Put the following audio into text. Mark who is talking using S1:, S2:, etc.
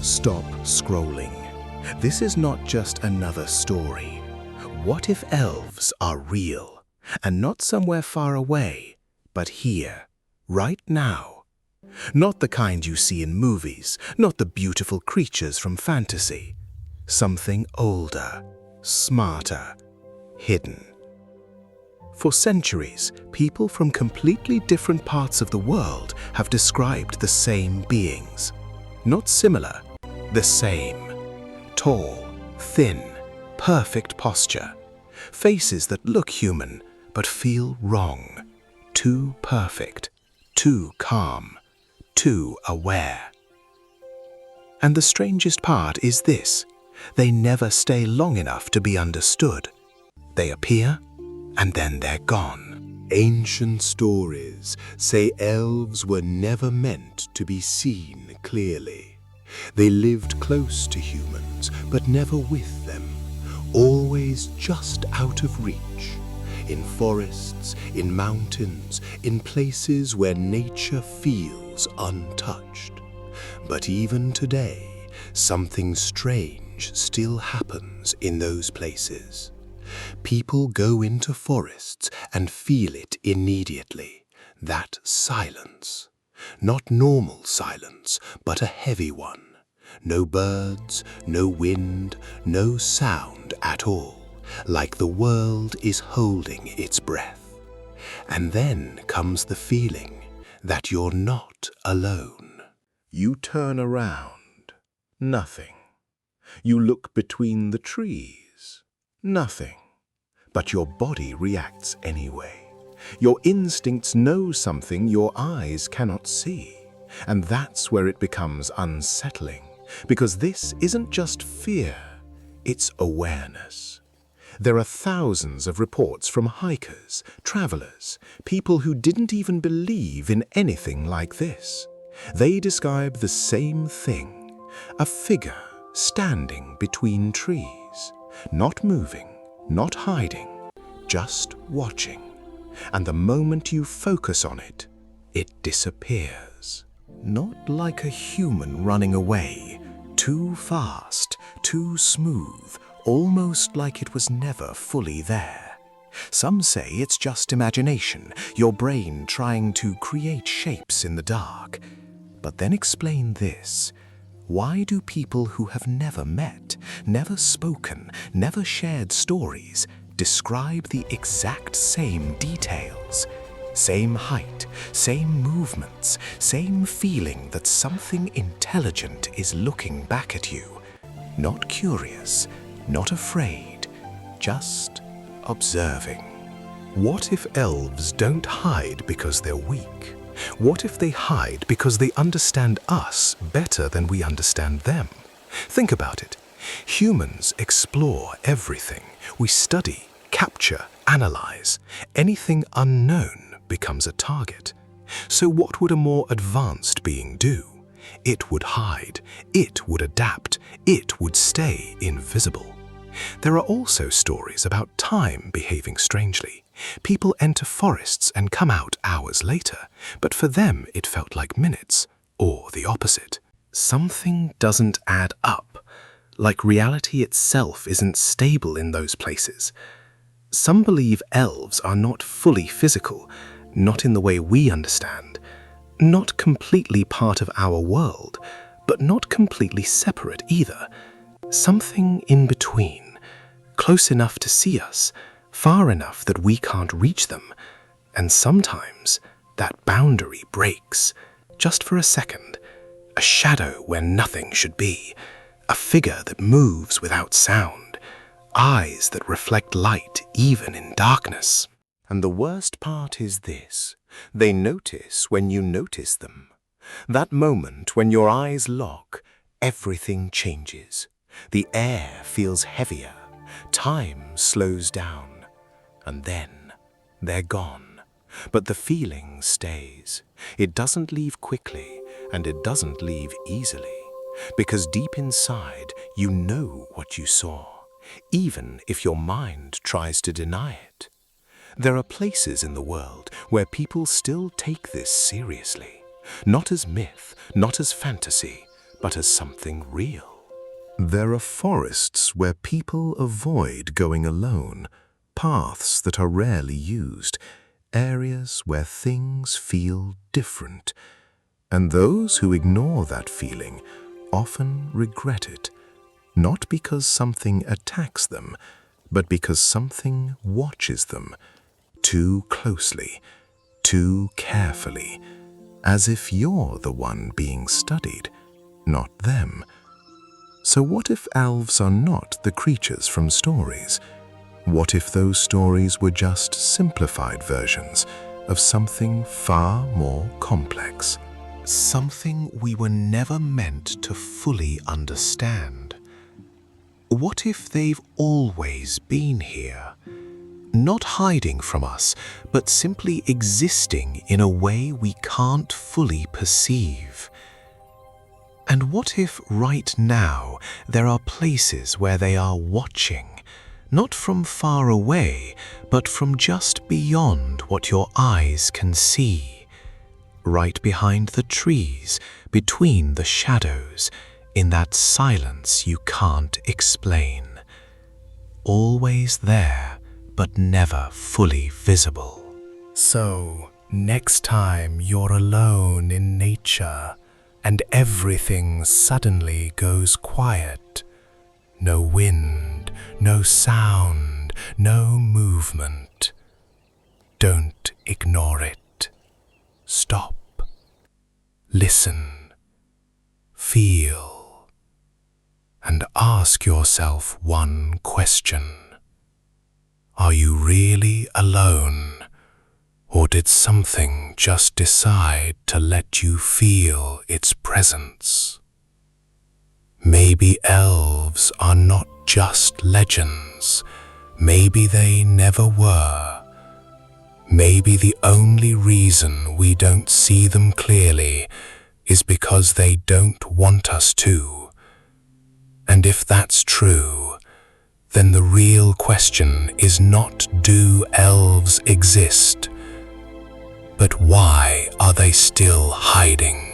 S1: Stop scrolling. This is not just another story. What if elves are real, and not somewhere far away, but here, right now? Not the kind you see in movies, not the beautiful creatures from fantasy. Something older, smarter, hidden. For centuries, people from completely different parts of the world have described the same beings. Not similar, the same. Tall, thin, perfect posture. Faces that look human, but feel wrong. Too perfect, too calm, too aware. And the strangest part is this: they never stay long enough to be understood. They appear, and then they're gone.
S2: Ancient stories say elves were never meant to be seen clearly. They lived close to humans, but never with them, always just out of reach. In forests, in mountains, in places where nature feels untouched. But even today, something strange still happens in those places. People go into forests and feel it immediately, that silence. Not normal silence, but a heavy one. No birds, no wind, no sound at all, like the world is holding its breath. And then comes the feeling that you're not alone.
S1: You turn around. Nothing. You look between the trees. Nothing. But your body reacts anyway. Your instincts know something your eyes cannot see. And that's where it becomes unsettling, because this isn't just fear, it's awareness. There are thousands of reports from hikers, travelers, people who didn't even believe in anything like this. They describe the same thing: a figure standing between trees, not moving, not hiding, just watching. And the moment you focus on it, it disappears. Not like a human running away, too fast, too smooth, almost like it was never fully there. Some say it's just imagination, your brain trying to create shapes in the dark. But then explain this: why do people who have never met, never spoken, never shared stories describe the exact same details? Same height, same movements, same feeling that something intelligent is looking back at you. Not curious, not afraid, just observing. What if elves don't hide because they're weak? What if they hide because they understand us better than we understand them? Think about it. Humans explore everything. We study, capture, analyze. Anything unknown becomes a target. So what would a more advanced being do? It would hide, it would adapt, it would stay invisible. There are also stories about time behaving strangely. People enter forests and come out hours later, but for them it felt like minutes, or the opposite. Something doesn't add up, like reality itself isn't stable in those places. Some believe elves are not fully physical, not in the way we understand, not completely part of our world, but not completely separate either. Something in between, close enough to see us, far enough that we can't reach them. And sometimes that boundary breaks, just for a second. A shadow where nothing should be, a figure that moves without sound, eyes that reflect light even in darkness. And the worst part is this: they notice when you notice them. That moment when your eyes lock, everything changes. The air feels heavier, time slows down, and then they're gone. But the feeling stays. It doesn't leave quickly, and it doesn't leave easily. Because deep inside, you know what you saw, even if your mind tries to deny it. There are places in the world where people still take this seriously. Not as myth, not as fantasy,
S2: but as something real.
S1: There are forests where people avoid going alone, paths that are rarely used, areas where things feel different. And those who ignore that feeling often regret it, not because something attacks them, but because something watches them too closely, too carefully, as if you're the one being studied, not them. So what if elves are not the creatures from stories? What if those stories were just simplified versions of something far more complex?
S2: Something we were never meant to fully understand. What if they've always been here, not hiding from us, but simply existing in a way we can't fully perceive? And what if right now there are places where they are watching, not from far away, but from just beyond what your eyes can see, right behind the trees, between the shadows, in that silence you can't explain, always there, but never fully visible.
S3: So, next time you're alone in nature, and everything suddenly goes quiet. No wind, no sound, no movement. Don't ignore it. Stop. Listen. Feel. And ask yourself one question. Are you really alone? Or did something just decide to let you feel its presence? Maybe elves are not just legends. Maybe they never were. Maybe the only reason we don't see them clearly is because they don't want us to. And if that's true, then the real question is not do elves exist, but why are they still hiding?